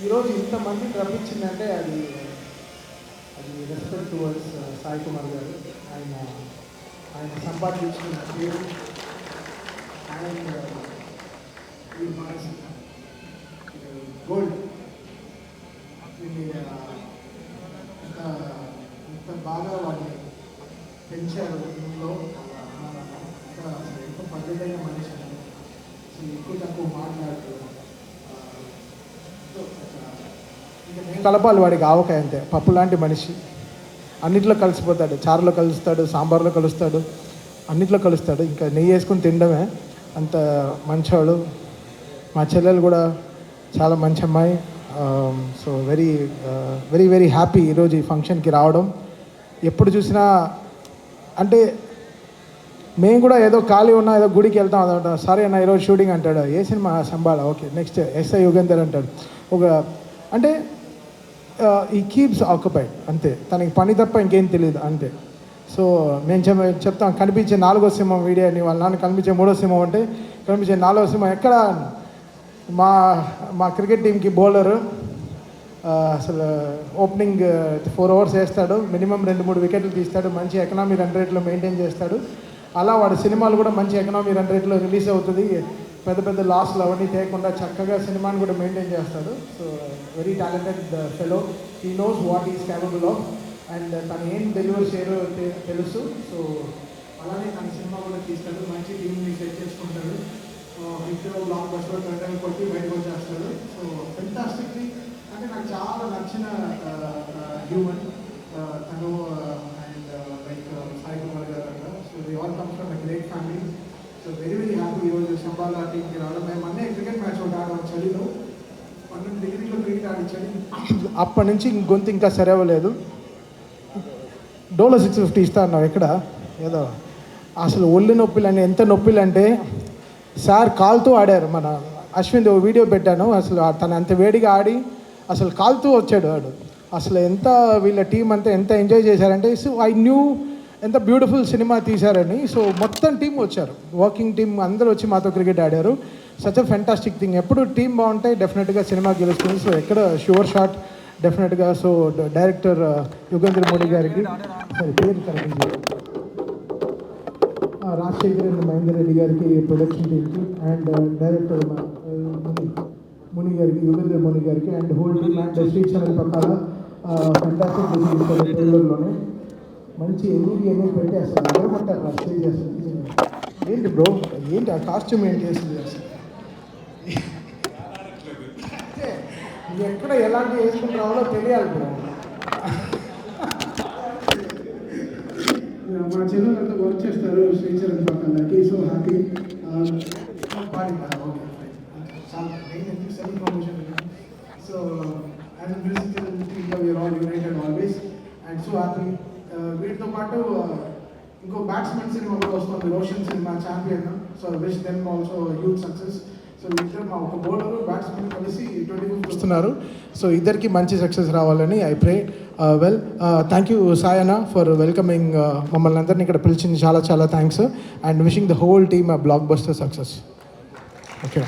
ఈరోజు ఇంతమందిని రప్పించిందంటే అది రెస్పెక్ట్ టువర్డ్స్ సాయి కుమార్ గారు. ఆయన సంపాదించిన పేరు అండ్ గోల్డ్ ఇంత బాగా వాళ్ళని పెంచారు. ఇంట్లో ఎంతో పద్ధతైన మనిషి, అసలు ఎక్కువ తక్కువ మాట్లాడుతూ కలపాలి వాడికి ఆవకాయ అంతే. పప్పు లాంటి మనిషి, అన్నిట్లో కలిసిపోతాడు. చారులో కలుస్తాడు, సాంబార్లో కలుస్తాడు, అన్నిట్లో కలుస్తాడు. ఇంకా నెయ్యి వేసుకుని తినడమే. అంత మంచివాడు. మా చెల్లెలు కూడా చాలా మంచి అమ్మాయి. So very very very happy ఈరోజు ఈ ఫంక్షన్కి రావడం. ఎప్పుడు చూసినా అంటే మేము కూడా ఏదో ఖాళీ ఉన్నా ఏదో గుడికి వెళ్తాం అదంటాం, సరే అన్న ఈరోజు షూటింగ్ అంటాడు. ఏ సినిమా Sambala, okay next SI Yugandhar అంటాడు. ఒక అంటే ఈ కీప్స్ ఆక్యుపైడ్ అంతే, తనకి పని తప్ప ఇంకేం తెలియదు అంతే. సో మేము చెప్తాం కనిపించే 4వ సింహం వీడియోని, వాళ్ళ నాన్న కనిపించే 3వ సింహం అంటే కనిపించే 4వ సింహం ఎక్కడ. మా క్రికెట్ టీంకి బౌలరు అసలు ఓపెనింగ్ 4 overs వేస్తాడు, మినిమం 2-3 వికెట్లు తీస్తాడు, మంచి ఎకనామీ రన్ రేట్లో మెయింటైన్ చేస్తాడు. అలా వాడి సినిమాలు కూడా మంచి ఎకనామీ రన్ రేట్లో రిలీజ్ అవుతుంది. పెద్ద పెద్ద లాస్లు అవన్నీ చేయకుండా చక్కగా సినిమాని కూడా మెయింటైన్ చేస్తాడు. So very talented fellow. He knows what is capable of and తను ఏం డెలివర్ చేయరో తెలుసు. సో అలానే తన సినిమా కూడా తీస్తాడు, మంచి టీంని సెట్ చేసుకుంటాడు. ఇంట్లో బ్లాక్ బస్టర్ కంటెంట్ కొట్టి బయటకు వచ్చేస్తాడు. సో ఫెంటాస్టిక్లీ అంటే నాకు చాలా నచ్చిన హ్యూమన్ తను అండ్ లైక్ సాయి కుమార్ గారు అంట. So they all comes from a great family. So very very happy ఈరోజు శంబాల టీంకి రావడం. మేము అన్నీ క్రికెట్ మ్యాచ్ ఒకటి ఆడడం చలిలో 12 degrees క్రికెట్ ఆడించాలి. అప్పటి నుంచి గొంతు ఇంకా సరే అవ్వలేదు. డోలో 650 ఇస్తా అన్నావు ఎక్కడ ఏదో. అసలు ఒళ్ళు నొప్పులు అని ఎంత నొప్పులు అంటే సార్ కాలుతూ ఆడారు. మన అశ్విన్ వీడియో పెట్టాను. అసలు తను అంత వేడిగా ఆడి అసలు కాలుతూ వచ్చాడు వాడు. అసలు ఎంత వీళ్ళ టీం అంతా ఎంత ఎంజాయ్ చేశారంటే, సో ఐ న్యూ ఎంత బ్యూటిఫుల్ సినిమా తీశారని. సో మొత్తం టీం వచ్చారు, వర్కింగ్ టీం అందరూ వచ్చి మాతో క్రికెట్ ఆడారు. Such a fantastic thing. ఎప్పుడు టీం బాగుంటే డెఫినెట్గా సినిమా గెలుస్తుంది. సో ఎక్కడ షూర్ షాట్ డెఫినెట్గా. సో డైరెక్టర్ యుగంధర్ మోడీ గారికి, సరే పేరు కరెక్ట్, రాజశేఖర్ అండ్ మహేందర్ రెడ్డి గారికి, ప్రొడక్షన్ టీమ్కి, అండ్ డైరెక్టర్ ముని గారికి, యుగంధర్ ముని గారికి, and whole team and Sri channel పక్కన ఫెంటాస్టిక్ ట్రైలర్లోనే మంచి ఎన్ని పెట్టి అసలు అడగమంటారు స్టేజ్ అసలు. ఏంటి బ్రో, ఏంటి ఆ కాస్ట్యూమ్ ఏంటి అసలు? ఎక్కడ ఎలాంటి వేసుకుని రావాలో తెలియాలి బ్రో. మా చెల్లెలంతా వర్క్ చేస్తారు శ్రీచరణ్ పక్కనకి. So happy. So as musical we are all united always and so happy. వీటితో పాటు ఇంకో బ్యాట్స్మెన్ సినిమా కూడా వస్తుంది, రోషన్ సినిమా champion. So wish them also huge success. So ఇద్దరు మా ఒక బౌలర్ బ్యాట్స్మెన్ కలిసి 25 వస్తున్నారు. సో ఇద్దరికి మంచి సక్సెస్ రావాలని I pray. Well thank you Sayana for welcoming మమ్మల్ని అందరినీ ఇక్కడ పిలిచింది. చాలా చాలా thanks and wishing the whole team blockbuster success. Okay.